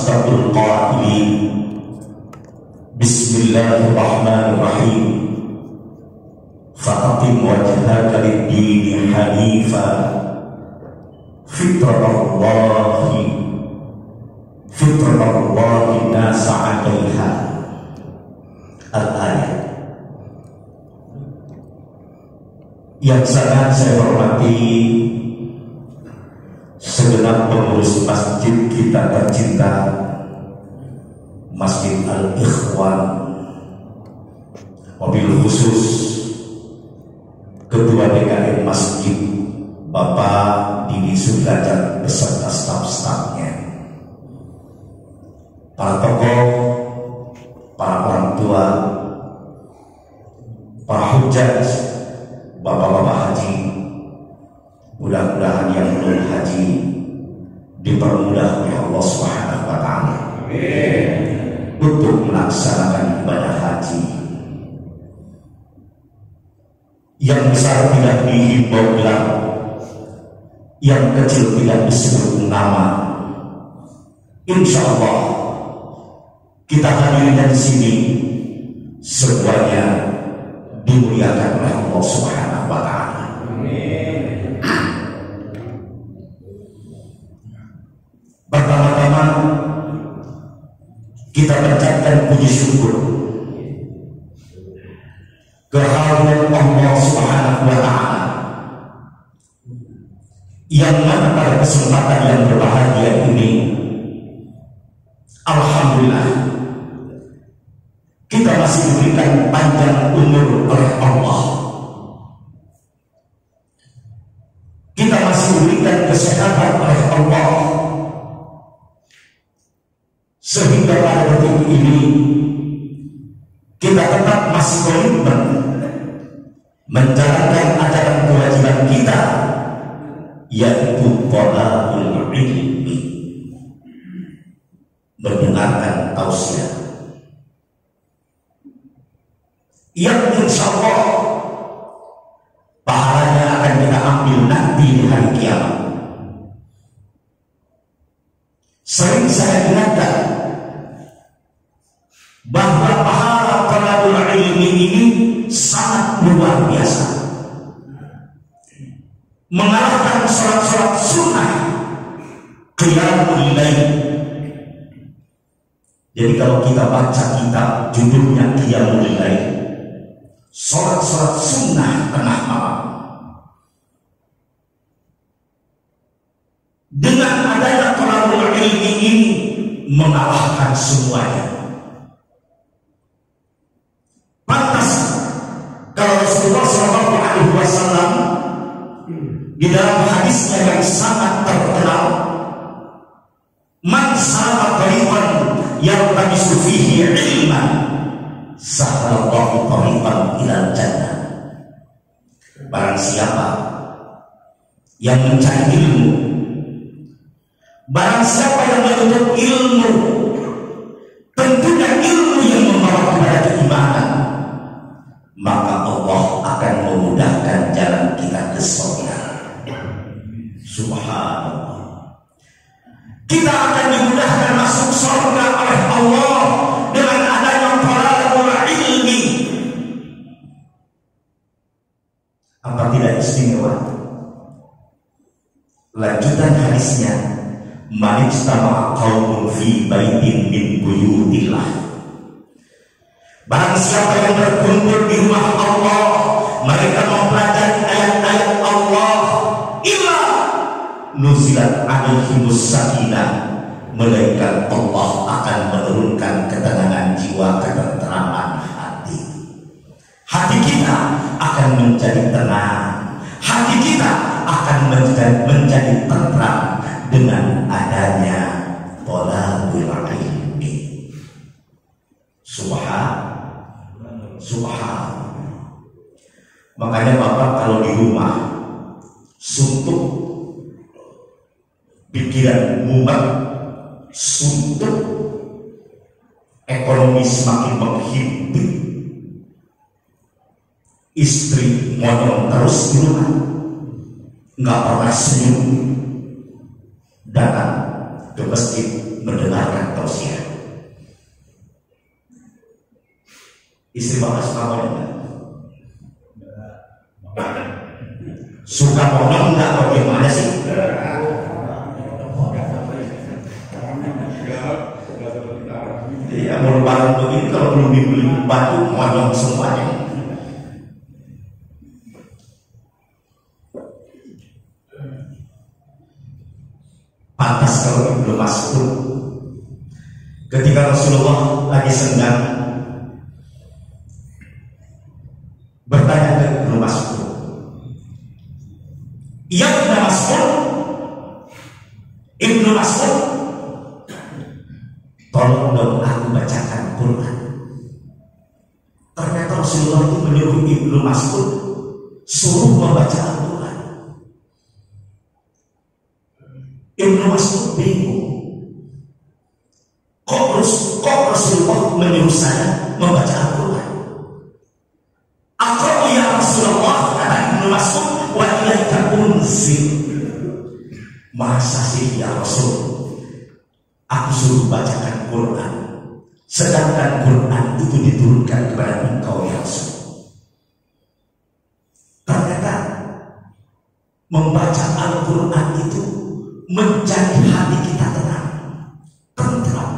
asdaqul qailin. Bismillahirrahmanirrahim. Faqim wajhaka lid-dini hanifa fitratallahi nasa 'alaiha. Al-ayat. Yang sangat saya hormati segenap pengurus masjid kita tercinta, Masjid Al-Ikhwan, mobil khusus Ketua DKM Masjid Bapak Didi Sudrajat beserta staf-stafnya, para tokoh, para orang tua, para hujjaj, bapak-bapak haji, mudah-mudahan yang belum haji dipermudah oleh Allah Subhanahu wa Ta'ala untuk melaksanakan ibadah haji. Yang besar tidak dihimbau gelar, yang kecil tidak disebut nama. Insya Allah kita hadirnya di sini semuanya dimuliakan oleh Allah Subhanahu wa Ta'ala. Pertama-tama kita panjatkan puji syukur kehadirat Allah Subhanahu wa Ta'ala yang mana pada kesempatan yang berbahagia ini, alhamdulillah, kita masih diberikan panjang umur oleh Allah. Kita masih diberikan kesehatan oleh Allah, sehingga pada detik ini kita tetap masih komitmen menjalankan ajaran kewajiban kita, yaitu thalabul ilmi, mendengarkan tausiah yang insya Allah pahalanya akan kita ambil nanti di hari kiamat. Sering saya ingatkan bahwa pahala thalabul ilmi ini sangat luar biasa, mengalahkan sholat-sholat sunnah, qiyamul lail. Jadi kalau kita baca kitab judulnya qiyamul lail, sholat-sholat sunnah tengah malam, dengan adanya thalabul ilmi ini mengalahkan semuanya. Pantas kalau Rasulullah SAW di dalam hadisnya yang sangat terkenal, man salaka tariqan yaltamisu fihi ilman sahhalallahu tariqan ilal jannah. Barang siapa yang mencari ilmu, barang siapa yang menuntut ilmu, tentunya ilmu yang membawa kepada keimanan, maka Allah akan memudahkan jalan kita ke surga. Subhanallah. Kita akan dimudahkan masuk surga oleh Allah dengan adanya thalabul ilmi. Apa tidak istimewa? Lanjutan hadisnya, man ijtama'a qaumun fi baitin min buyutillah, barang siapa yang berkumpul di rumah Allah, mereka mempelajari ayat-ayat Allah, illa nuzilat alaihimus sakinah, melainkan Allah akan menurunkan ketenangan jiwa, ketenteraman hati. Hati kita akan menjadi tenang, hati kita akan menjadi tenteram dengan adanya thalabul ilmi. Subhan. Makanya Bapak kalau di rumah suntuk, pikiran mumet, suntuk, ekonomi semakin menghimpit, istri ngomong terus di rumah, nggak pernah senyum, datang ke masjid mendengarkan tausiah. Istri bapak suka monyong enggak? Suka monyong enggak? Bagaimana sih? Ya mau barang begini kalau belum dibeli batu monyong semuanya. Pantas kalau Ibnu Mas'ud ketika Rasulullah lagi senggang bertanya ke Ibnu Mas'ud, "Ya Ibnu Mas'ud, Ibnu Mas'ud, tolong dong aku bacakan Quran." Ternyata Rasulullah itu menyuruh Ibnu Mas'ud suruh membaca Al-Quran. Ibnu Mas'ud bingung. Kok Rasulullah menyuruh saya membaca Al-Quran? Aqra'u ya Rasulullah, kata Ibnu Mas'ud, wa ilaika unzil. Masa sih ya Rasul, aku suruh bacakan Quran, sedangkan Quran itu diturunkan kepada engkau ya Rasul. Ternyata membaca Al-Quran itu menjadi hati kita tenang, tentram.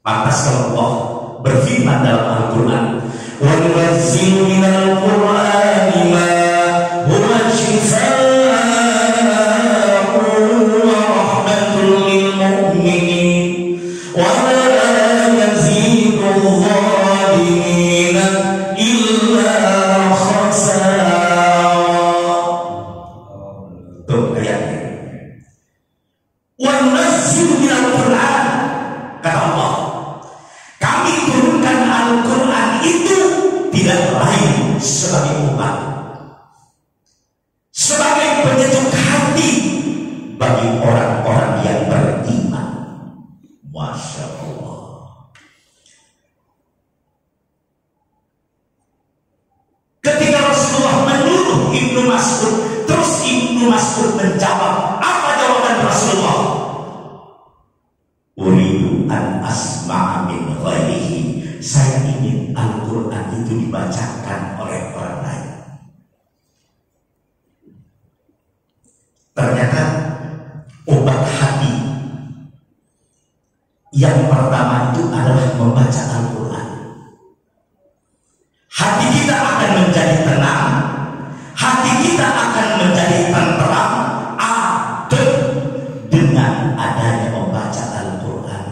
Pantas kalau Allah berfirman dalam Al-Quran, wa nunazzilu minal Qur'ani ma huwa shifaa'un wa rahmatun lil mu'minin wa la yazidu adh-dhalimina illa khasara. Tuh ayatnya. Wa nunazzilu minal Qur'an, kata Allah, kami turunkan Al-Quran itu tidak lain sebagai obat, sebagai penyejuk hati bagi orang-orang yang beriman. Masya Allah. Ketika Rasulullah menyuruh Ibnu Mas'ud, terus Ibnu Mas'ud menjawab, apa jawaban Rasulullah? Uridu an asma'a min ghairihi, saya ingin Al-Quran itu dibacakan oleh orang lain. Ternyata obat hati yang pertama itu adalah membaca Al-Quran. Hati kita akan menjadi tenang, hati kita akan menjadi tenteram dengan adanya membaca Al-Quran.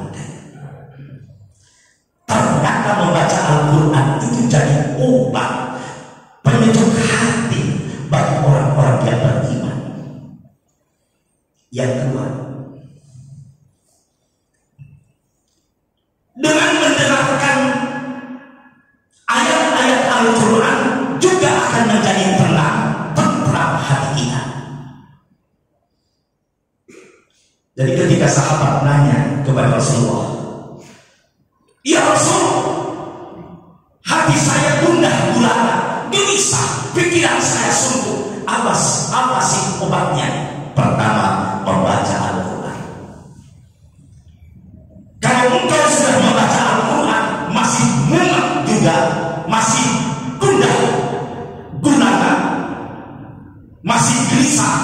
Ternyata membaca Al-Quran itu jadi obat penyejuk hati bagi orang-orang yang beriman. Yang kedua, dengan mendengarkan ayat-ayat Al-Quran juga akan menjadi tenang, tentram hati kita. Jadi ketika sahabat nanya kepada Rasulullah, ya Rasul, hati saya gundah gulana, gelisah, pikiran saya suntuk. Apa sih obatnya? Pertama, membaca Al-Quran. Kalau engkau sudah membaca Al-Quran masih mumet juga, masih gundah gulana, masih gelisah,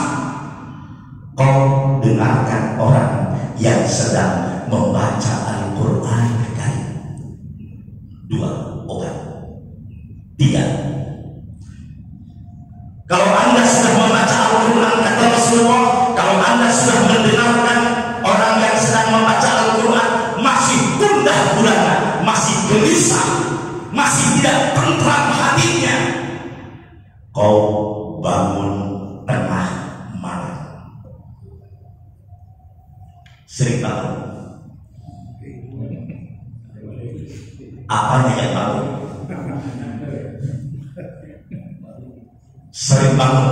kau dengarkan orang yang sedang membaca Al-Quran. Dua, obat. Tiga, kalau Anda sudah membaca Al-Quran, kata Rasulullah, kalau Anda sudah mendengarkan orang yang sedang membaca Al-Quran masih gundah gulana, masih gelisah, masih tidak tentram hatinya, kau bangun tengah malam. Sering bangun. Apanya yang bangun? Sering bangun.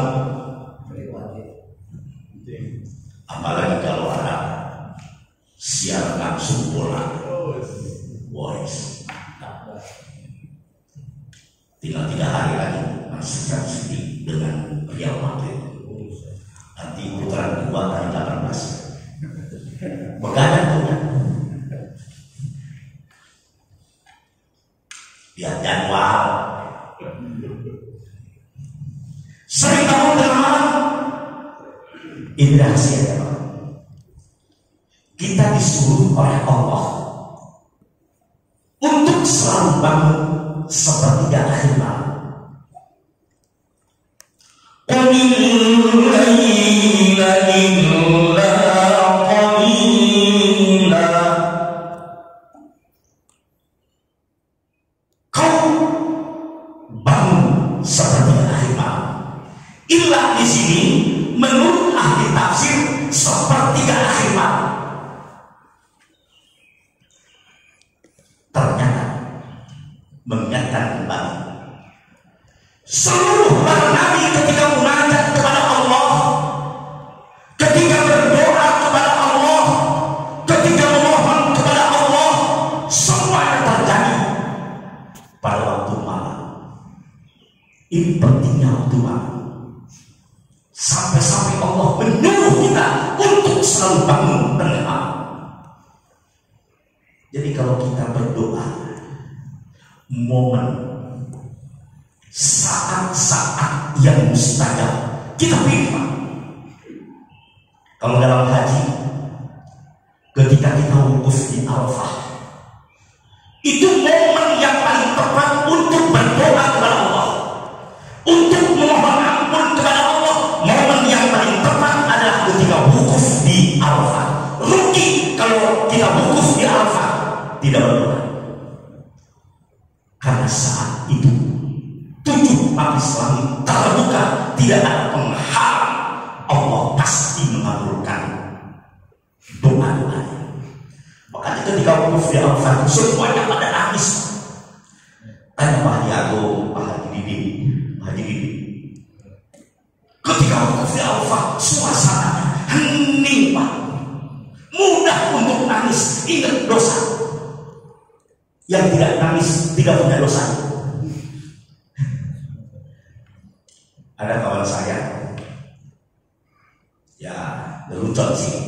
Apalagi kalau ada siaran langsung bola, voice. Tinggal 3 hari lagi Manchester City dengan Real Madrid. Nanti putaran kedua tanggal 18. Begadang punya. Lihat jadwal. Sering kamu dengar ini rahasia ya Pak. Kita disuruh oleh Allah untuk selalu bangun sepertiga akhir malam. Kau bangun sepertiga akhir malam. Ilah di sini menurut ahli tafsir sepertiga akhir malam. Ternyata mengingatkan kembali seluruh para nabi ketika munajat kepada Allah, ketika berdoa kepada Allah, ketika memohon kepada Allah, semuanya terjadi pada waktu malam. Ini pentingnya waktu malam. Sampai-sampai Allah menyuruh kita untuk selalu bangun tengah malam. Jadi kalau kita berdoa, momen saat-saat yang mustajab kita pilih. Kalau dalam haji, ketika kita wukuf di Arafah, itu momen yang paling tepat untuk berdoa kepada Allah, untuk memohon ampun kepada Allah. Momen yang paling tepat adalah ketika wukuf di Arafah. Rugi kalau kita wukuf di Arafah tidak berdoa, karena saat itu 7 lapis langit terbuka, tidak ada penghalang. Allah pasti mengabulkan doa-doanya. Makanya ketika wukuf di Arafah semuanya pada nangis. Tanya Pak Haji Agung, Pak Haji Didi, Pak Haji Didi. Ketika wukuf di Arafah suasananya hening Pak, mudah untuk nangis, ingat dosa. Yang tidak nangis tidak punya dosa. Ada kawan saya, ya lelucon sih,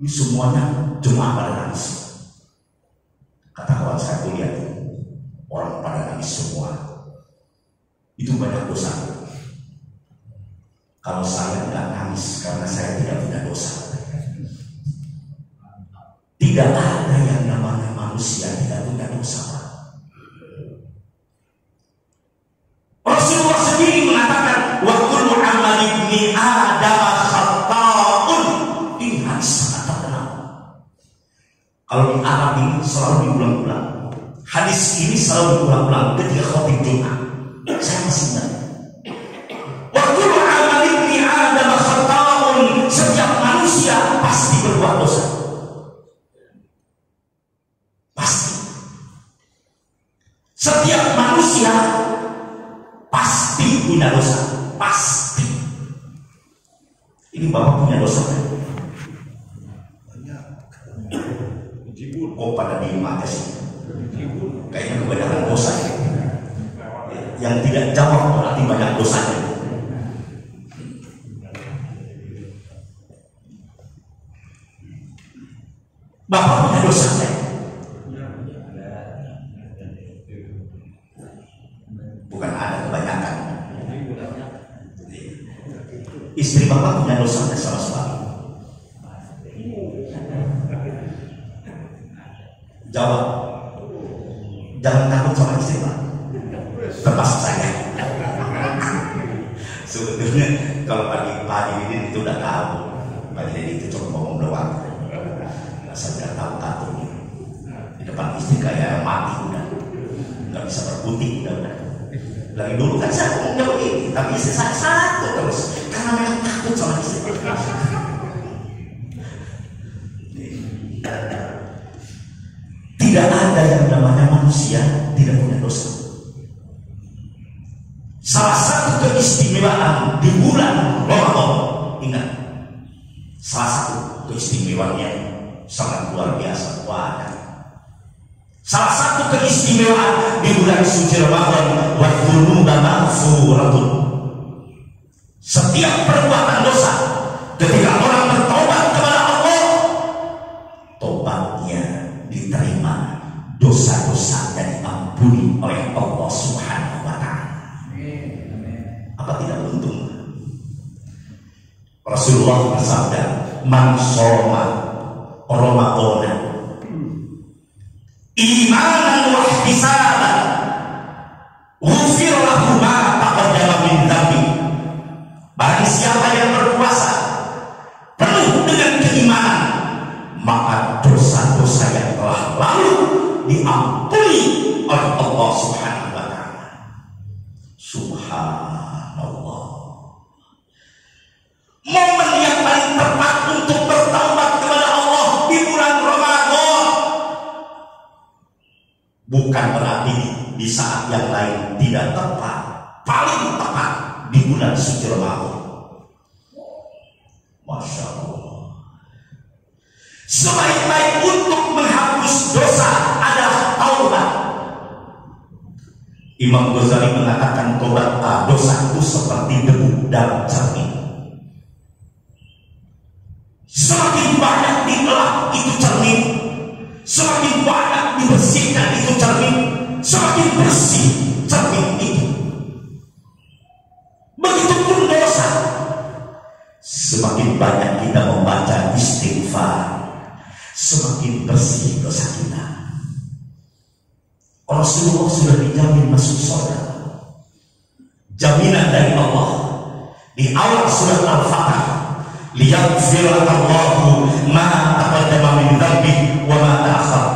ini semuanya cuma pada nangis. Kata kawan saya, tuh lihat, orang pada nangis semua, itu banyak dosa. Kalau saya tidak nangis karena saya tidak punya dosa. Tidak ada yang namanya manusia tidak punya dosa. Rasulullah sendiri mengatakan, wa kullu amali ibni Adam khata'un. Ini hadis sangat terkenal. Kalau di Arab ini selalu diulang-ulang. Hadis ini selalu diulang-ulang ketika khotib Jumat. Saya masih ingat. Wa kullu amali ibni Adam khata'un. Setiap manusia pasti berbuat dosa. Setiap manusia pasti punya dosa, pasti. Ini Bapak punya dosa kan? Kok pada diem aja sih? Kayaknya kebanyakan dosa ya. Yang tidak jawab berarti banyak dosanya. Bapak punya dosa kan? Bukan ada kebanyakan. Istri Bapak punya dosa sama suami. Jawab. Jangan takut sama istri Pak, termasuk saya. Sebetulnya kalau pagi ini itu udah tahu. Pagi ini itu cuma ngomong doang. Saya tahu katanya. Di depan istri kayak mati udah, nggak bisa berputing udah. Lagi dulu kan saya ngomongnya begini, tapi istri saya satu terus, karena memang takut sama istri. Tidak ada yang namanya manusia tidak punya dosa. Salah satu keistimewaan di bulan Ramadan, ingat, salah satu keistimewaannya sangat luar biasa. Salah satu keistimewaan di bulan suci Ramadan, wa dzunuba maghfuratun. Setiap perbuatan dosa ketika orang bertobat kepada tobatnya diterima, dosa-dosanya diampuni oleh Allah Subhanahu wa Ta'ala. Apa tidak beruntung? Rasulullah bersabda, man shoma Ramadan imanan wa ihtisaban ghufira lahu ma taqaddama min dhanbi. Bagi siapa yang berpuasa penuh dengan keimanan, maka dosa-dosa yang telah lalu diampuni oleh Allah Subhanahu wa Ta'ala. Subhanallah. Momen yang paling tepat untuk bertaubat kepada Allah di bulan Ramadan. Bukan berarti di saat yang lain tidak tepat. Paling tepat di bulan suci Ramadan. Masya Allah. Sebaik-baik untuk menghapus dosa adalah taubat. Imam Ghazali mengatakan taubat dosa itu seperti debu dalam cermin. Semakin banyak dielak itu cermin, semakin banyak dibersihkan itu cermin, semakin bersih cermin itu. Begitupun dosa. Semakin banyak kita membaca istighfar, semakin bersih dosa kita. Rasulullah sudah dijamin masuk surga. Jaminan dari Allah di awal surat Al-Fatah, liyaghfirallahu ma taqaddama min dhanbi wa ma ta'akhkhar.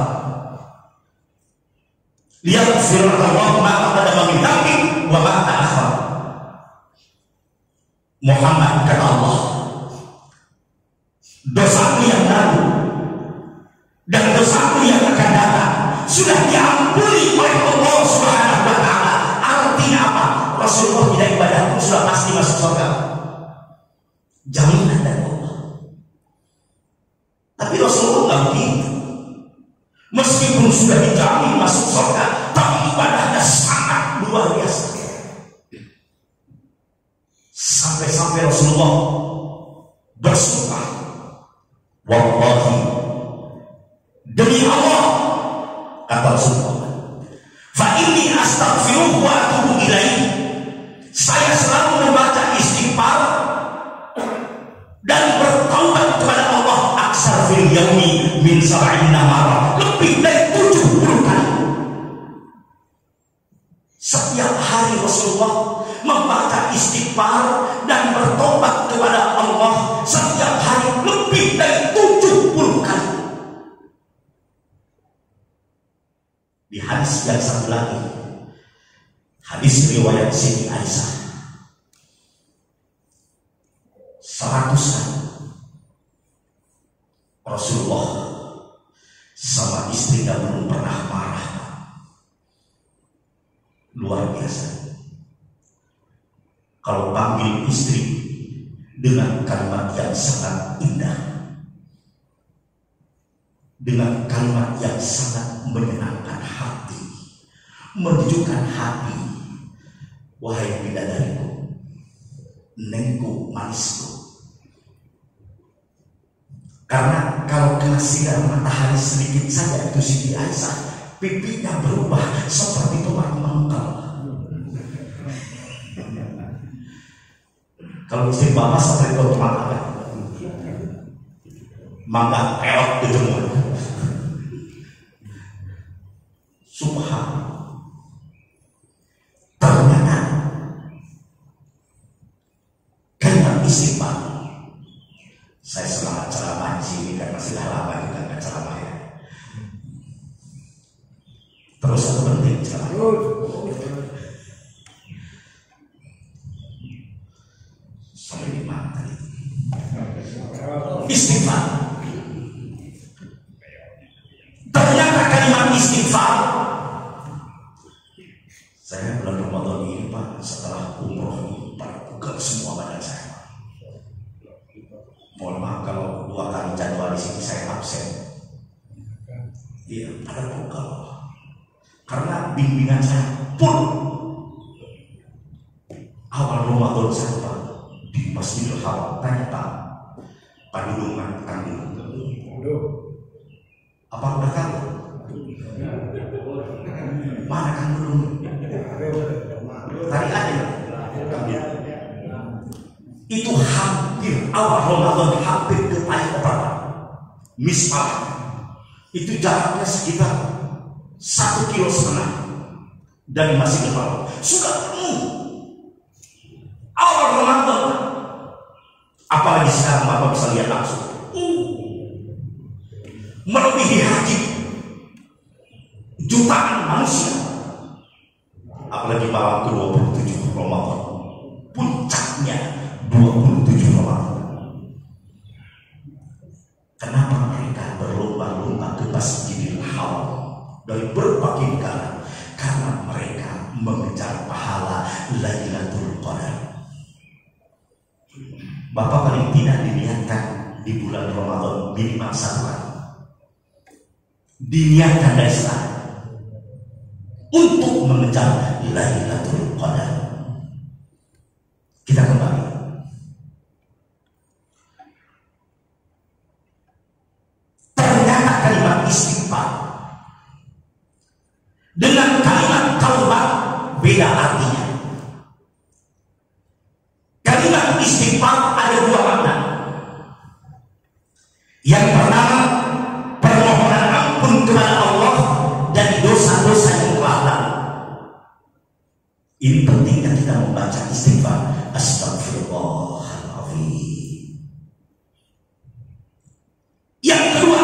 Liyaghfirallahu ma taqaddama min dhanbi wa ma ta'akhkhar. Muhammad kata Allah, dosamu yang lalu dan dosamu yang akan datang sudah diampuni oleh Allah Subhanahu wa Ta'ala. Artinya apa? Rasulullah tidak ibadah pun sudah pasti masuk surga. Jaminan dari Allah. Tapi Rasulullah nggak begitu. Meskipun sudah dijamin masuk surga, tapi ibadahnya sangat luar biasa. Sampai-sampai Rasulullah bersumpah, wallahi, demi Allah, kata Rasulullah, fa inni astaghfiruhu wa atubu ilaihi. Saya selalu membaca istighfar dan bertaubat kepada Allah aksar fil yaumi min sab'ina marrah, lebih dari 70 kali. Setiap hari Rasulullah membaca istighfar dan bertobat kepada Allah setiap hari lebih dari 70 kali. Di hadis yang satu lagi, hadis riwayat Siti Aisyah, 100 kali Rasulullah sama istrinya belum pernah marah. Luar biasa. Kalau panggil istri dengan kalimat yang sangat indah, dengan kalimat yang sangat menyenangkan hati, menyejukkan hati, wahai bidadariku, nengku, manisku. Karena kalau kena sinar matahari sedikit saja itu Siti Aisyah, pipinya berubah seperti tomat mangkal. Kalau istri bapak seperti tomat apa? Mangga peot dijemur. Subhanallah. Ternyata kalimat istighfar. Saya semangat ceramah di sini karena sudah lama juga nggak ceramah ya. Terus satu penting ceramah. Sampai di mana tadi? Istighfar. Ternyata kalimat istighfar. Saya bulan Ramadan ini Pak, setelah umroh ini Pak, buka semua badan saya. Mohon maaf kalau 2 kali jadwal di sini saya absen. Iya, pada buka. Karena bimbingan saya pun awal Ramadan saya Pak di Masjidil Haram, tanya Pak, Pak Dudungan, Kang Dudung. Apa udah kamu? Mana kan belum? Tadi ada. Itu hampir awal Ramadan, hampir ke paling pertama. Misalnya itu jaraknya sekitar 1,5 kilo dari Masjidil Haram. Sudah penuh awal Ramadan. Apalagi sekarang Bapak bisa lihat langsung melebihi haji jutaan manusia. Apalagi malam ke-27 Ramadan, puncaknya 27 Ramadan. Kenapa mereka berlomba-lomba ke Masjidil Haram dari berbagai negara? Karena mereka mengejar pahala Lailatul Qadar. Bapak paling tidak diniatkan di bulan Ramadan minimal 1 kali. Diniatkan dari sekarang untuk mengejar Lailatul Qadar. Kita kembali. Ternyata kalimat istighfar dengan kalimat taubat beda artinya. Kalimat istighfar ada 2 makna. Yang pertama, permohonan ampun kepada Allah dari dosa-dosa yang telah lalu. Ini pentingnya kita membaca istighfar. Astagfirullahaladzim. Yang kedua,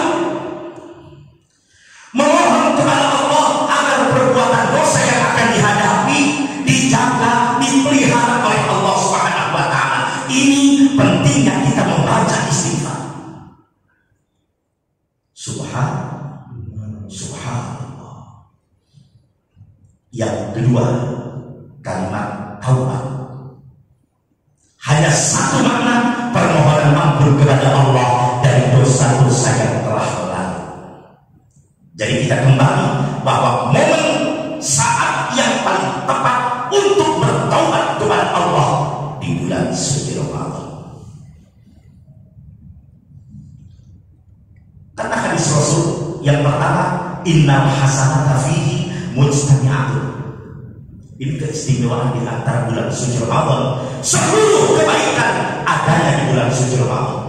memohon kepada Allah agar perbuatan dosa yang akan dihadapi dijaga, dipelihara oleh Allah Subhanahu wa Ta'ala. Ini pentingnya kita membaca istighfar. Subhanallah. Yang kedua, kalimat taubat. Hanya 1 makna, permohonan ampun kepada Allah dari dosa-dosa yang telah lalu. Jadi kita kembali bahwa momen saat yang paling tepat untuk bertaubat kepada Allah di bulan suci Ramadan. Karena hadis Rasul yang pertama, innal hasanata fihi mujtami'atun. Ini keistimewaan di antara bulan suci Ramadan. Seluruh kebaikan adanya di bulan suci Ramadan.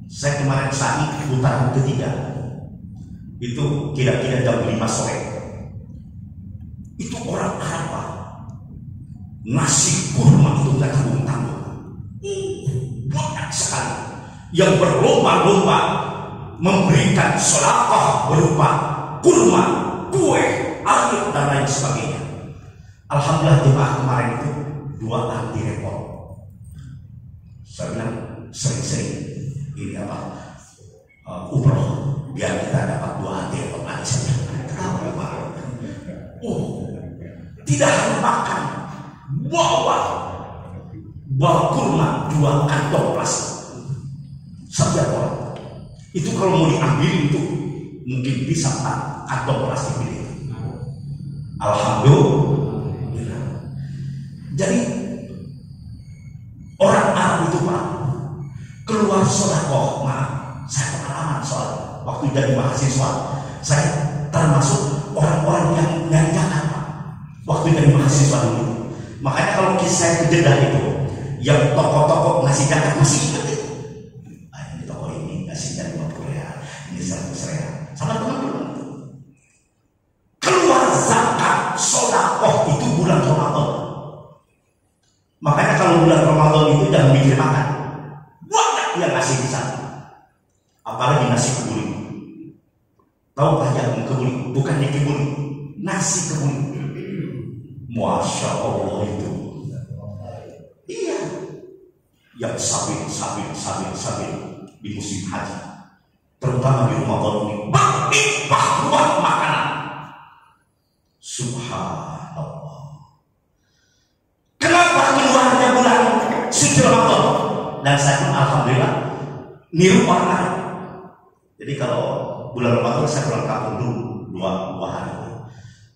Saya kemarin saat putaran ketiga, itu kira-kira jam 5 sore. Itu orang Arab, nasi kurma itu nggak tanggung-tanggung, banyak sekali yang berlomba-lomba memberikan sedekah berupa kurma, kue, air dan lain sebagainya. Alhamdulillah jemaah kemarin itu 2 anti repot. Saya bilang sering-sering ini umroh biar kita dapat 2 anti repot lagi. Kenapa Pak? Tidak hanya makan, bawa kurma 2 kantong plastik setiap orang. Itu kalau mau diambil itu mungkin bisa 4 kantong plastik ini. Alhamdulillah. Jadi orang Arab itu Pak keluar sedekah. Saya pengalaman soal waktu jadi mahasiswa, saya termasuk orang-orang yang nyanyikan Pak waktu jadi mahasiswa dulu. Makanya kalau saya ke Jeddah itu, yang toko-toko ngasih zakat masih ingat itu. Ini toko ini ngasihnya 50 rial, ini 100 rial. Sama teman-teman. Keluar zakat sedekah itu bulan Ramadan. Makanya kalau bulan Ramadan itu jangan mikir makan. Banyak yang ngasih di sana. Apalagi nasi kebuli. Tahu tak yang kebuli? Bukan yang kebuli, nasi kebuli. Masya Allah itu. Iya. Yang sabil di musim haji. Terutama di Ramadan ini. Berlimpah ruah makanan. Subhanallah. Kenapa keluarnya bulan suci Ramadan? Dan saya pun alhamdulillah niru orang lain. Jadi kalau bulan Ramadan saya pulang kampung dulu 2 hari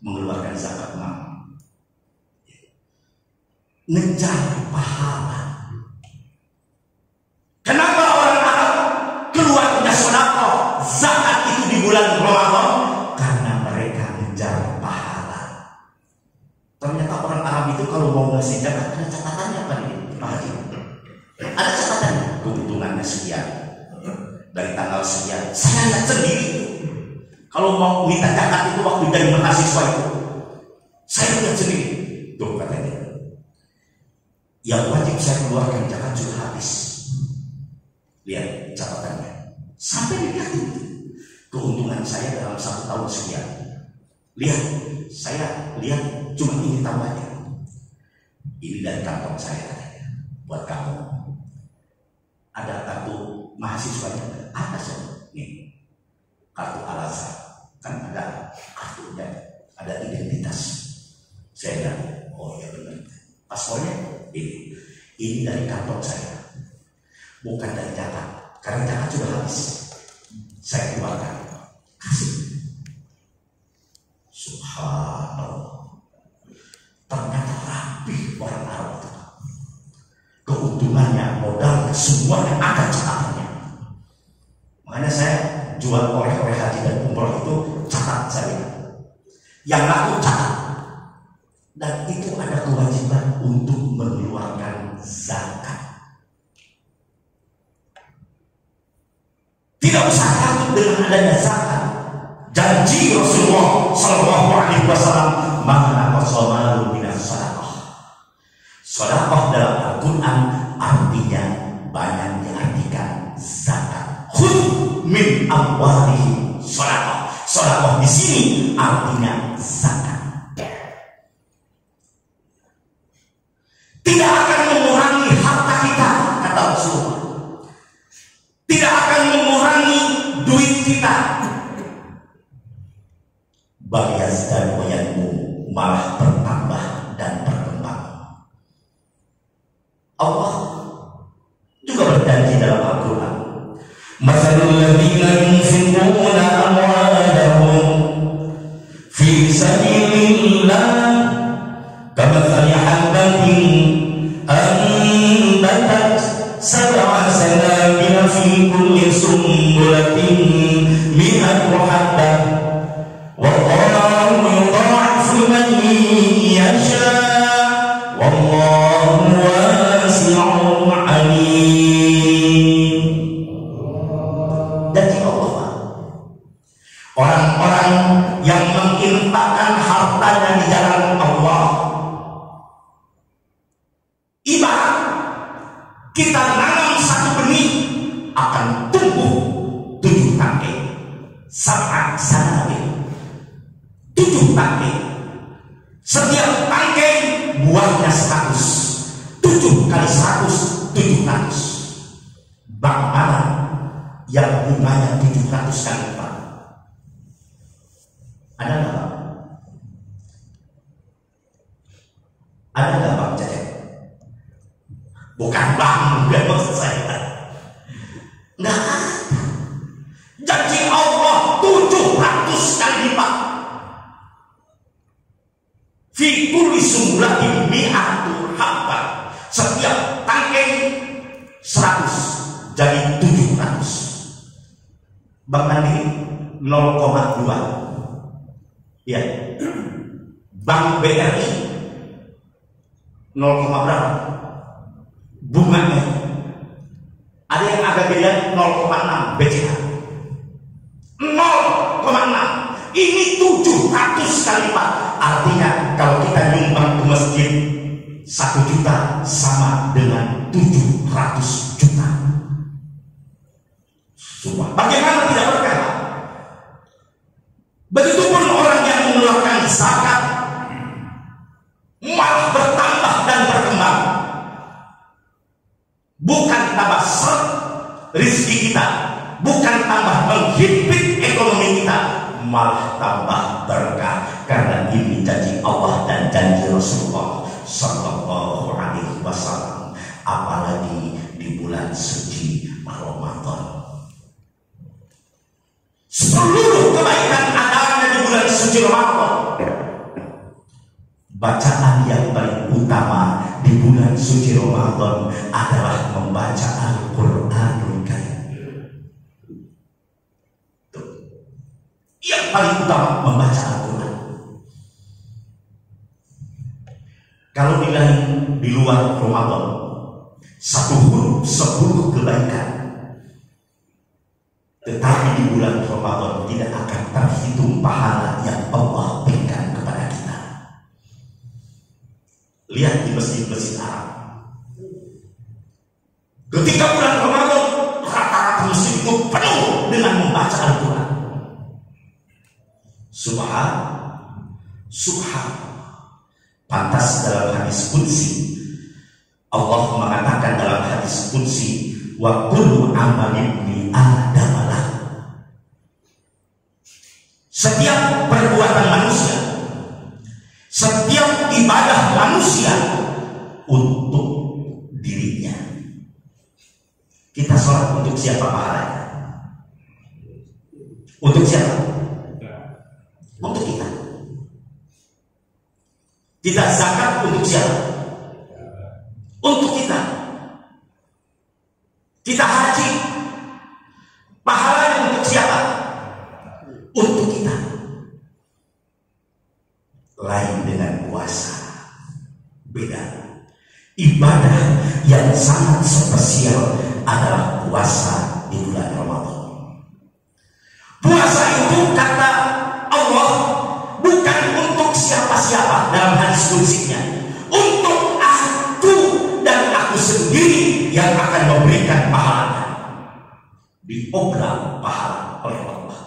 mengeluarkan zakat mal. Ngejar pahala. Kenapa orang Arab keluarnya sedekah zakat mesti zakat ada catatannya apa nih Pak Haji? Ada catatannya, keuntungannya sekian dari tanggal sekian. Saya lihat sendiri kalau mau minta zakat itu waktu jadi mahasiswa itu, saya lihat sendiri tuh katanya yang wajib saya keluarkan zakat sudah habis. Lihat catatannya sampai lihat keuntungan saya dalam 1 tahun sekian. Lihat, saya lihat cuma ini tambahnya. Ini dari kantong saya katanya, buat kamu. Ada kartu mahasiswanya, ada sih. Nih, kartu alasan kan ada kartunya, ada identitas. Saya bilang, oh ya benar. Paspornya ini dari kantong saya, bukan dari zakat, karena zakat sudah habis. Saya keluarkan, kasih. Subhanallah, ternyata rapi orang Arab itu. Keuntungannya, modalnya, semuanya ada catatannya. Makanya saya jual oleh-oleh haji dan umroh itu catat saya. Yang laku catat. Dan itu ada kewajiban untuk mengeluarkan zakat. Tidak usah takut dengan adanya zakat. Janji Rasulullah Sallallahu Alaihi Wasallam, mana qasamalun minas sadaqah. Sadaqah dalam Al-Quran artinya banyak diartikan zakat. Khudh min amwalihim sadaqah. Sadaqah di sini artinya zakat. Tidak akan mengurangi harta kita, kata Rasulullah. Tidak akan mengurangi duit kita. Bagias dan wayatmu malah bertambah dan berkembang. Allah juga berjanji dalam Al-Quran, Mathalul ladzina yunfiquna amwalahum fi sabilillah kamathali habbatin anbatat sab'a sanabila fi kulli sumbulatin mi'atu habbah wallahu yudha'ifu man yasha wallahu wasi'un 'alim. Janji Allah, orang-orang yang menginfakkan hartanya di jalan Allah, ibarat kita nanam satu benih akan tumbuh 7 tangkai, sab'a sanabil, 7 tangkai. Setiap tangkai buahnya 100, 7 kali 100, 700. Bang mana yang bunganya 700 kali lipat? Ada nggak Bang? Ada nggak Bang Cecep? Bukan Bang, bukan maksud saya. Nggak ada. Janji Allah 700 kali lipat. Fi kulli sumbulatin mi'atu habbah. Setiap tangkai 100 jadi 700. Bang Mandiri 0,2. Ya. Bank BRI 0, berapa? Bunganya. Ada yang agak beda 0,6 BCA. 0,6. Ini 700 kali lipat. Artinya kalau kita nyumbang ke masjid 1 juta sama dengan 700 juta. Semua. Bagaimana tidak berkah? Begitupun orang yang mengeluarkan zakat malah bertambah dan berkembang. Bukan tambah seret rezeki kita, bukan tambah menghimpit ekonomi kita, malah tambah berkah. Karena ini janji Allah dan janji Rasulullah Sallallahu Alaihi Wasallam. Apalagi di bulan suci Ramadan. Seluruh kebaikan adanya di bulan suci Ramadan. Bacaan yang paling utama di bulan suci Ramadan adalah membaca Al-Qur'anul Karim. Yang paling utama membaca Al-Quran. Kalau bilang di luar Ramadan, satu huruf 10 kebaikan. Tetapi di bulan Ramadan tidak akan terhitung pahala yang Allah berikan kepada kita. Lihat di masjid-masjid Arab, ketika bulan Ramadan rata-rata masjid itu penuh dengan membaca Al-Quran. Subhan. Pantas dalam hadis qudsi Allah mengatakan dalam hadis qudsi, wa kullu amali ibni Adam lah. Setiap perbuatan manusia, setiap ibadah manusia untuk dirinya. Kita sholat untuk siapa pahalanya? Untuk siapa? Untuk kita. Kita zakat untuk siapa? Untuk kita. Kita haji, pahalanya untuk siapa? Untuk kita. Lain dengan puasa, beda. Ibadah yang sangat spesial adalah puasa di bulan Ramadan. Puasa itu kata Allah bukan untuk siapa-siapa dalam hadis qudsinya, untuk aku dan aku sendiri yang akan memberikan pahalanya. Diobral pahala oleh Allah.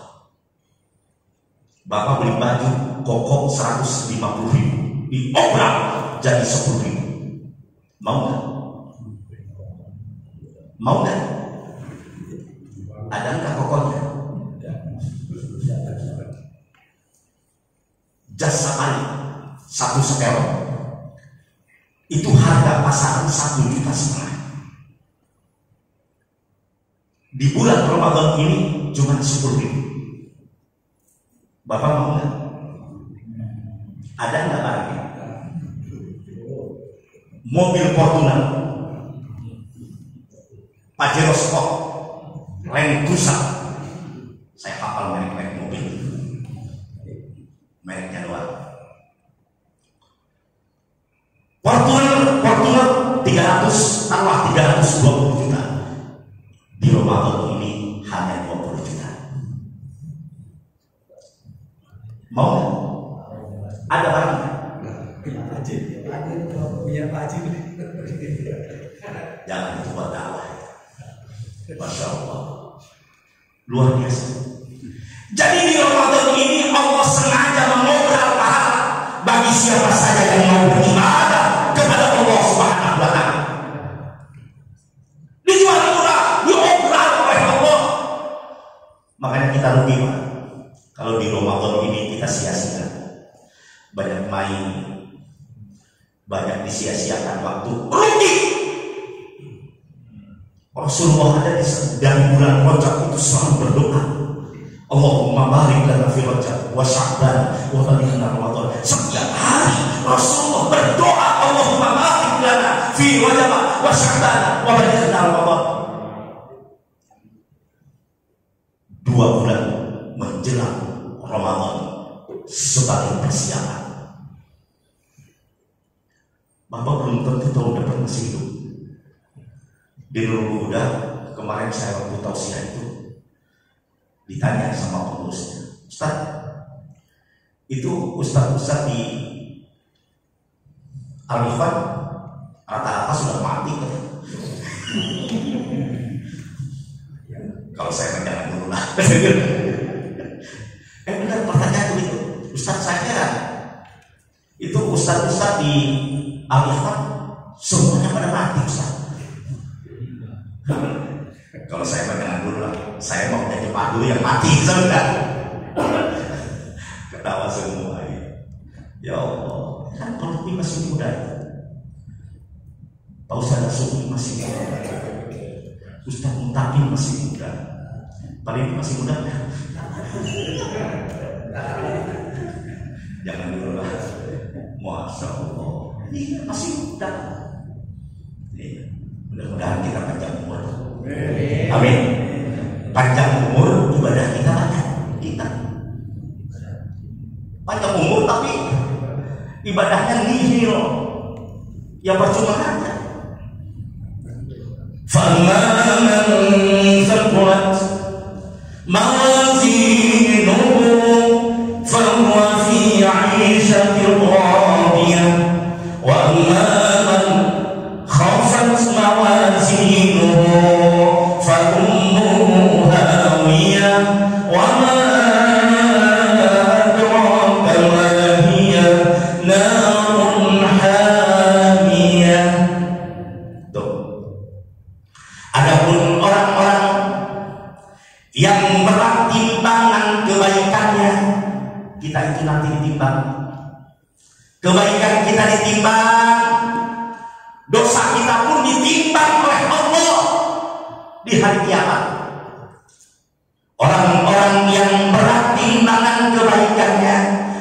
Bapak beli baju koko 150.000, diobral jadi 10.000. Mau nggak? Mau nggak? Ada nggak kokonya? Jas sekali 1 setel itu harga pasaran 1,5 juta. Di bulan Ramadan ini cuma 10.000. Bapak mau nggak? Ada nggak barangnya? Mobil Fortuner, Pajero Sport, Land Cruiser. Saya hafal merek-merek mobil, mereknya doang. Fortuner 300, taruhlah 320 juta. Di Ramadan ini hanya 20 juta. Mau nggak? Ada barangnya? Jangan itu buat dakwah. Masya Allah, luar biasa. Jadi di Ramadan ini Allah sengaja mengobral pahala bagi siapa saja yang mau beribadah kepada Allah Subhanahu wa Ta'ala. Dijual murah, diobral oleh Allah. Makanya kita rugi, Pak, kalau di Ramadan ini kita sia-sia. Banyak main, banyak disia-siakan waktu, rugi. Rasulullah ada dari bulan Rajab itu selalu berdoa, Allahumma barik lana fi Rajab wa Sya'ban wa balighna Ramadan. Setiap hari Rasulullah berdoa, Allahumma barik lana fi Rajab wa Sya'ban wa balighna Ramadan. 2 bulan menjelang Ramadan sebagai persiapan. Bapak belum tentu tahun depan masih hidup. Di Nurul Huda kemarin saya waktu tausiah itu ditanya sama pengurusnya, Ustaz, itu Ustaz di Al-Ifan rata-rata sudah mati kan? Kalau saya jangan dulu lah. Benar pertanyaan begitu. Ustaz, saya kira itu Ustaz di Al-Ifan semuanya pada mati, Ustaz. Kalau saya jangan dulu lah. Saya mau jadi padu yang mati sudah. Ketawa semua. Ya Allah, kan Pak Lutfi masih muda. Pak Ustaz Sufi masih muda. Ustaz Muntaqim masih muda. Paling masih muda. Jangan dulu lah. Masya Allah, ini masih muda. Mudah-mudahan kita panjang umur. Amin. Panjang umur, ibadah kita banyak. Kita panjang umur tapi ibadahnya nihil. Ya percuma aja. فَأَمَّا مَنْ ثَقُلَتْ مَوَازِينُهُ فَهُوَ فِي عِيشَةٍ رَاضِيَةٍ وَأَمَّا مَنْ خَفَّتْ مَوَازِينُهُ فَأُمُّهُ هَاوِيَةٌ وَمَا أَدْرَاكَ مَا هِيَ نَارٌ حَامِيَةٌ. Adapun orang-orang yang berat timbangan kebaikannya, kita itu nanti ditimbang. Kebaikan kita ditimbang, dosa kita pun ditimbang oleh Allah di hari kiamat. Orang-orang yang berat timbangan kebaikannya,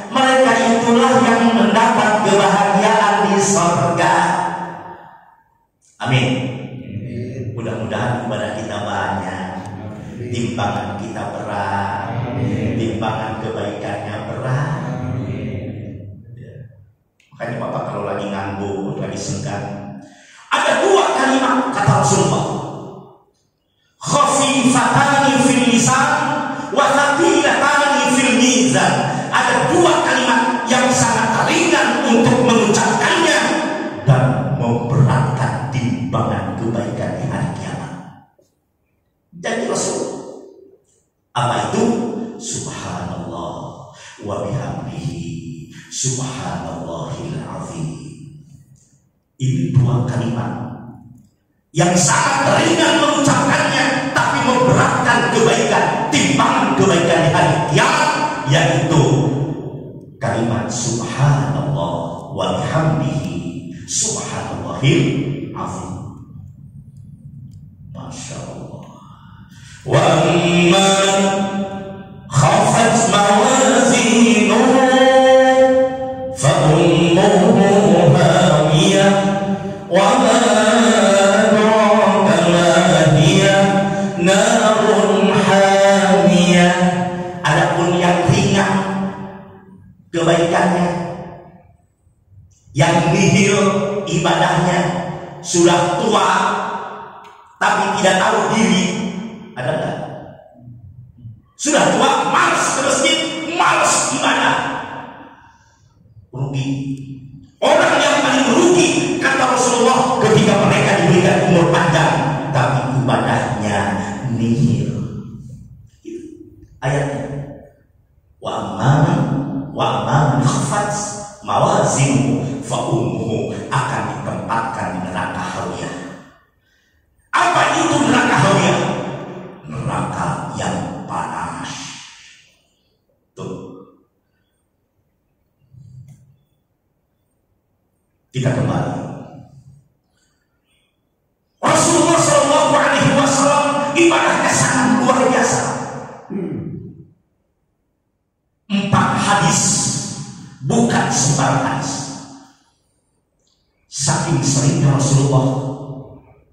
mereka itulah yang mendapat kebahagiaan di surga. Amin. Mudah-mudahan ibadah kita banyak, timbangan kita berat, timbangan kebaikannya berat. Makanya Bapak kalau lagi nganggur, lagi senggan, ada dua kalimat kata Rasulullah, khafifatani fil lisan wa thaqilatani fil mizan. Ada dua kalimat yang sangat ringan untuk mengucapkannya dan memberatkan timbangan kebaikan di hari kiamat. Jadi Rasul, apa itu? Subhanallah wa bihamdihi subhanallahil azim. Ini dua kalimat yang sangat ringan mengucapkannya, tapi memberatkan kebaikan, timbangan kebaikan di hari kiamat, yaitu kalimat subhanallah wa bihamdihi subhanallahil azim. Masya Allah. Wa amman khafat mawazinuhu fa ummuhu hawiyah wa ma adraka ma hiya narun hamiyah. Adapun yang ringan kebaikannya, yang nihil ibadahnya, sudah tua tapi tidak tahu diri, ada enggak? Sudah tua, malas ke masjid, malas ibadah, rugi. Orang yang paling rugi kata Rasulullah ketika mereka diberikan umur panjang tapi ibadahnya nihil. Ayatnya, wa amman khafat mawazinuhu fa ummuhu, akan ditempatkan di neraka hawiyah. Apa itu neraka hawiyah? Neraka yang panas. Tuh. Kita kembali. Rasulullah SAW ibadahnya sangat luar biasa. 4 hadis, bukan sembarang hadis. Saking seringnya Rasulullah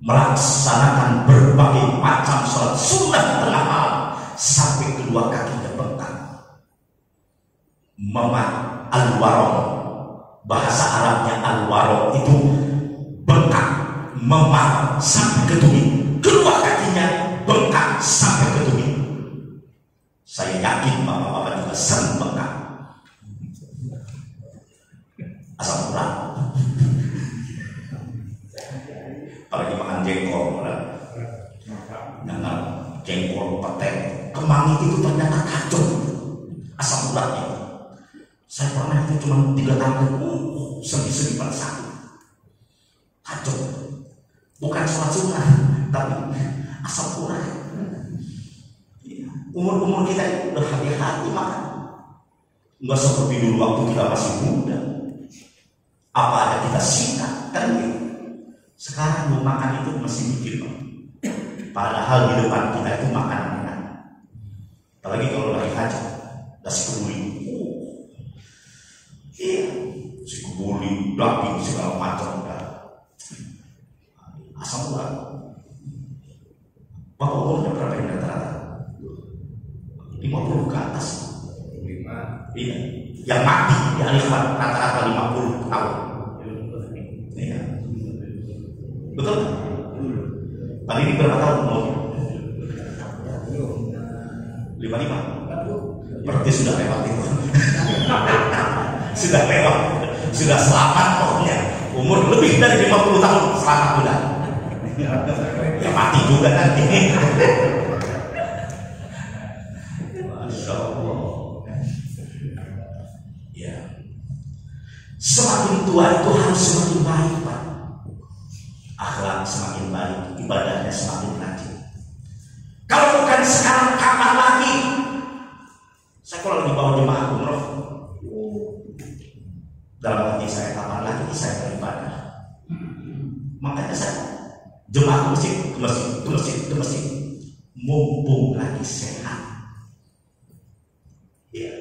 melaksanakan berbagai macam sholat sunnah tengah malam sampai kedua kakinya bengkak. Memat al-warok, bahasa Arabnya al-warok itu bengkak, memat sampai ke tumit, kedua kakinya bengkak sampai ke tumit. Saya yakin bapak-bapak juga sering bengkak. Asal kurang. Apalagi makan jengkol, jangan jengkol petek, kemangi itu ternyata kacau, asam uratnya. Saya pernah itu cuma 3 tahun, segi-segi pada sakit, kacau. Bukan sholat sunnah, tapi asam urat. Umur kita itu udah hati-hati makan, nggak seperti dulu waktu kita masih muda. Apa ada kita sikat kan gitu. Sekarang mau makan itu masih mikir, padahal di depan kita itu makan enak. Apalagi kalau lagi hajat, nasi kebuli, nasi kebuli, daging segala macam, asam urat. Bapak umurnya berapa yang rata-rata? 50 ke atas. 5. Iya. Yang mati di akhir rata-rata 50 tahun. Iya. Betul? Pak Didi berapa tahun umur? 55. Berarti sudah lewat itu. Sudah lewat. Sudah selamat pokoknya. Umur lebih dari 50 tahun selamat sudah. Ya mati juga nanti. Masya Allah. Ya. Semakin tua itu harus semakin baik, Pak. Akhlak semakin baik, ibadahnya semakin rajin. Kalau bukan sekarang, kapan lagi? Saya kalau lagi bawa jemaah umroh, dalam hati saya, kapan lagi saya beribadah? Makanya saya jemaah ke masjid, mumpung lagi sehat. Ya.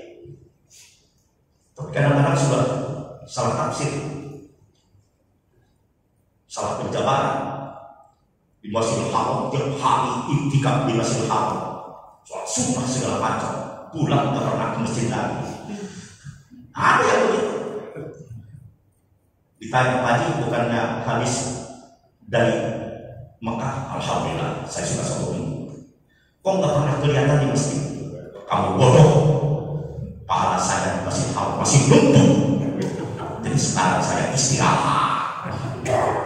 Tapi kadang-kadang sudah salah tafsir, salah penjabaran. Di Masjidil Haram tiap hari iktikaf di Masjidil Haram, soal sunnah segala macam, pulang nggak pernah ke masjid lagi. Ada yang begitu. Ditanya Pak Haji, bukannya habis dari Mekah? Alhamdulillah, saya sudah 1 minggu. Kok nggak pernah kelihatan di masjid? Kamu bodoh. Pahala saya di Masjidil Haram masih numpuk. Jadi sekarang saya istirahat.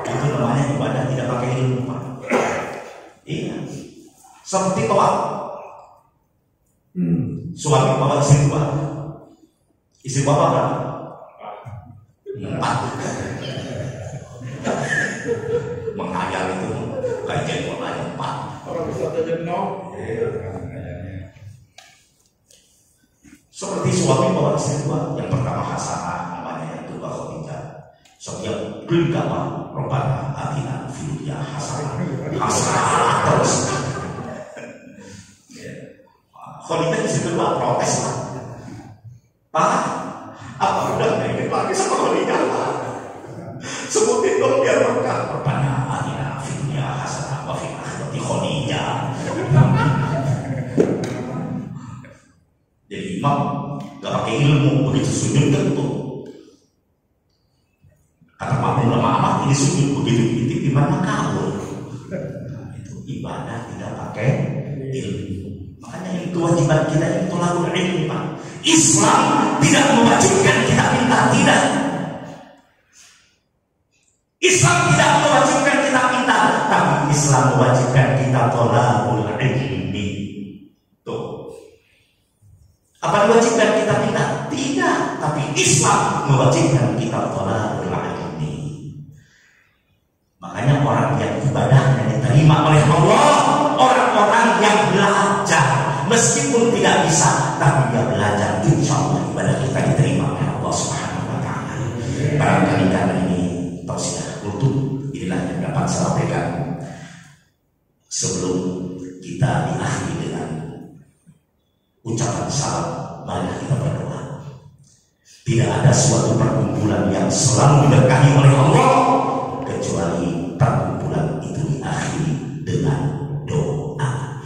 Itu namanya ibadah tidak pakai ilmu, Pak. Iya. Seperti tawaf. Suami bawa istri dua. Istri bapak berapa? 4. Menghayal itu kajian mulanya 4. Orang bisa jadi no. Seperti suami bawa istri dua. Yang pertama Hasanah, namanya yang kedua Khadijah. Setiap bergama Rabbana atina fid dunya hasanah. Hasanah terus. Khadijah istri kedua protes, Pak, apa udah ingin lagi sama Khadijah, Pak? Sebutin dong biar makan. Rabbana atina fid dunya hasanah wa fil akhirati Khadijah. Jadi imam gak pakai ilmu, begitu sujud tentu. Kata makmum lama-lama ini sujud begitu titik gimana kabur. Itu ibadah tidak pakai ilmu. Makanya yang kewajiban kita itu lalu ilmu, Pak. Islam tidak mewajibkan kita minta, tidak. Islam tidak mewajibkan kita minta, tapi Islam mewajibkan kita tolabul ilmi. Tuh. Apa diwajibkan kita minta? Tidak, tapi Islam mewajibkan kita tolabul ilmi. Makanya orang yang ibadahnya diterima oleh Allah, orang-orang yang belajar meskipun tidak bisa, tapi dia belajar, insya Allah ibadah kita diterima oleh Allah Subhanahu wa Ta'ala. Barangkali karena ini tausiah untuk inilah yang dapat saya sampaikan sebelum kita diakhiri dengan ucapan salam. Mari kita berdoa. Tidak ada suatu perkumpulan yang selalu diberkahi oleh Allah kecuali perkumpulan itu diakhiri dengan doa.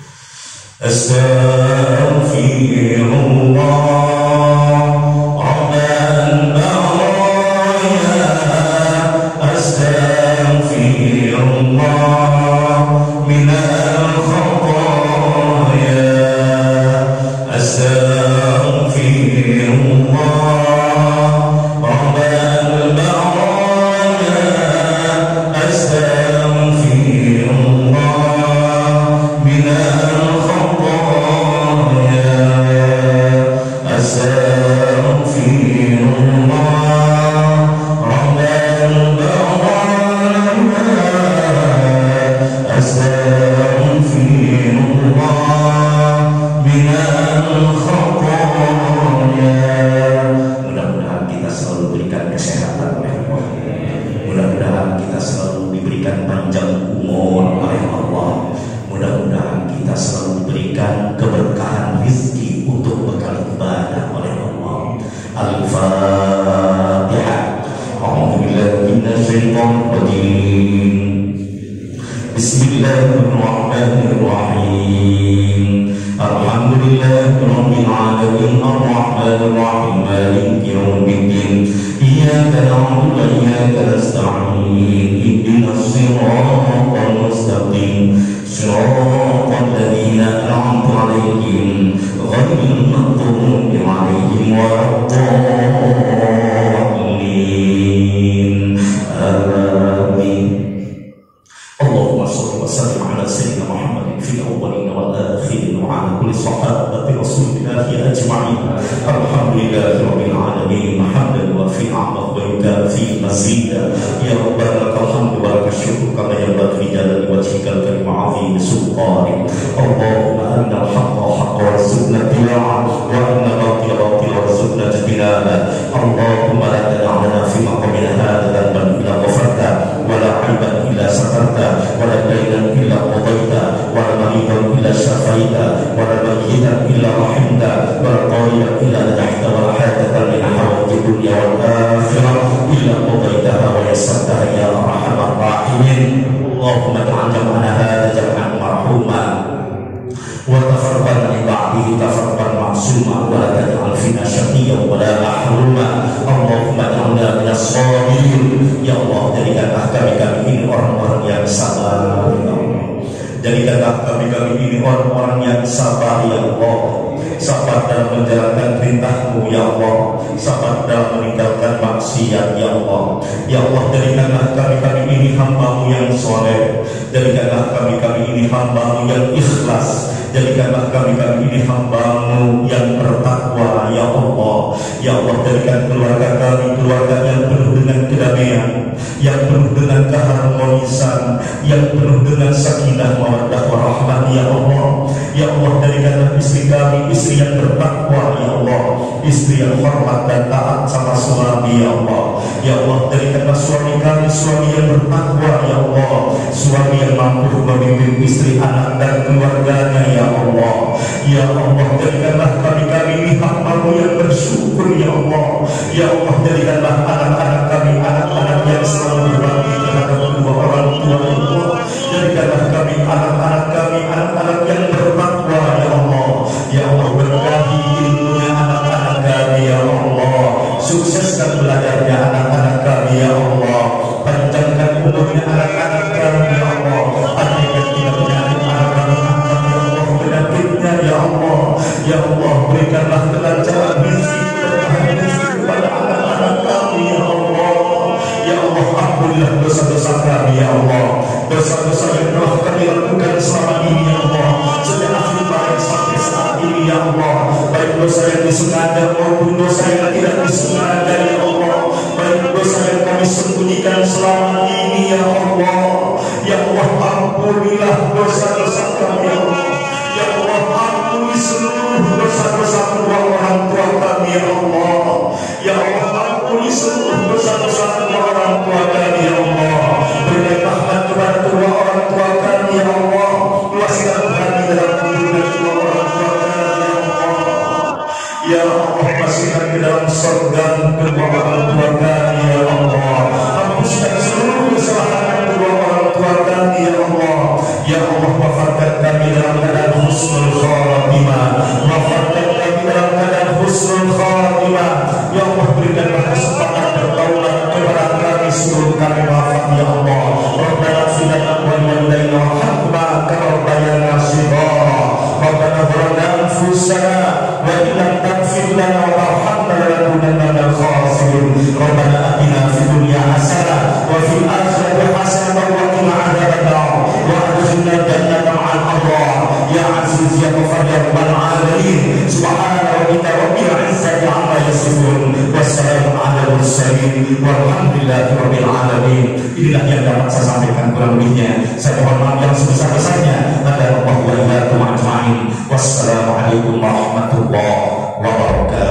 Astaghfirullah. إياك نعبد وإياك نستعين اهدنا الصراط Shiratal ladzina an'amta 'alaihim ghairil maghdubi 'alaihim waladdallin. Amin. Allahumma shalli wa sallim ala sayyidina Muhammadin fil awwalin wal akhirin wa ala kulli sahabati Rasulillah ajma'in. Alhamdulillahi rabbil alamin. Hamdan wa fi 'amd wa yukafi mazida. Ya rabbana lakal hamdu wa lakal syukru kama yanbaghi jalali wajhikal karim 'azim sultanik. Allahumma anna al-haqqa haqqa warzuqna ittiba'ah wa anna al-batila batila warzuqna ijtinabah. Allahumma la tad'a lana fi maqamina hadha dhanban illa ghafarta wa la 'aiban illa satarta wa la daynan illa qadaita wa la maridan illa shafaita wa la mayyitan illa rahimta wa la taliban illa nadahta wa la hajatan min hawaiji dunya wal akhirah illa qadaitaha wa yassartaha ya arhamar rahimin. Allahumma ij'al jam'ana hadha jam'an marhuma wa tafarraqna min ba'dihi tafarruqan ma'suma wa la taj'al fina syaqiyyan wa la mahruma. Allahumma ij'alna minas sabirin. Ya Allah, jadikanlah kami ini orang-orang yang sabar ya Allah. Jadikanlah kami ini orang-orang yang sabar ya Allah. Sabar dalam menjalankan perintah-Mu ya Allah. Sabar dalam meninggalkan maksiat ya Allah. Ya Allah, jadikanlah kami ini hamba-Mu yang soleh. Jadikanlah kami ini hamba-Mu yang ikhlas. Jadikanlah kami ini hamba-Mu yang bertakwa ya Allah. Ya Allah, jadikan keluarga kami keluarga yang penuh dengan kedamaian, yang penuh dengan keharmonisan, yang penuh dengan sakinah mawaddah warahmah ya Allah. Ya Allah, jadikanlah istri kami istri yang bertakwa ya Allah, istri yang hormat dan taat sama suami ya Allah. Ya Allah, jadikanlah suami kami suami yang bertakwa ya Allah, suami yang mampu memimpin istri, anak dan keluarganya ya Allah. Ya Allah, jadikanlah kami ini hamba-Mu yang bersyukur ya Allah. Ya Allah, jadikanlah anak-anak kami anak-anak yang selalu berbakti terhadap kedua orang tua ya Allah. Jadikanlah kami anak-anak yang bertakwa ya Allah. Ya Allah, berkahi ilmunya anak-anak kami ya Allah. Sukseskan belajarnya anak-anak kami ya Allah. Panjangkan umurnya anak-anak kami ya Allah. Andaikan tidak penyakit anak kami angkat ya Allah penyakitnya ya Allah. Ya Allah, berikanlah kelancaran rezeki kepada anak-anak kami ya Allah. Ya Allah, ampunilah dosa-dosa kami ya Allah. Dosa-dosa yang telah kami lakukan selama ini ya Allah. Sejak akhir baik sampai saat ini ya Allah. Baik dosa yang disengaja maupun dosa yang tidak disengaja ya Allah. Baik dosa yang kami sembunyikan selama ini ya Allah. Ya Allah, ampunilah dosa-dosa kami ya Allah. Ya Allah, ampuni seluruh dosa-dosa kedua orang tua kami ya Allah. Ya Allah, ampuni seluruh dosa-dosa kedua orang tua kami ya Allah. Berikan rahmat kepada kedua orang tua kami ya Allah. Luaskan hati dalam hubungan kedua orang tua kami ya Allah. Ya Allah, masukkan ke dalam surga kedua orang tua kami ya Allah. Hapuskan seluruh kesalahan kedua orang tua kami ya Allah. Ya Allah, wafatkan kami dalam keadaan husnul khatimah. Wafatkan kami dalam keadaan husnul khatimah. Ya Allah, berikanlah kesempatan bertaubat kepada kami sebelum kami wafat ya Allah. Rabbana ighfir lana wa liwalidayna warhamhuma kama rabbayana shighara. Rabbana zalamna anfusana wa in lam taghfir lana wa tarhamna lanakunanna minal khasirin. Rabbana atina fid dunya hasanah wa fil akhirati hasanah wa qina adzabannar. Wa adkhilna jannata ma'al abrar. Ya aziz ya ghafar ya rabbal alamin. Subhana rabbika rabbil izzati amma yasifun. Wassalamu ala mursalin walhamdulillahi rabbil alamin. Inilah yang dapat saya sampaikan, kurang lebihnya saya mohon maaf yang sebesar-besarnya. Wassalamualaikum warahmatullahi wabarakatuh.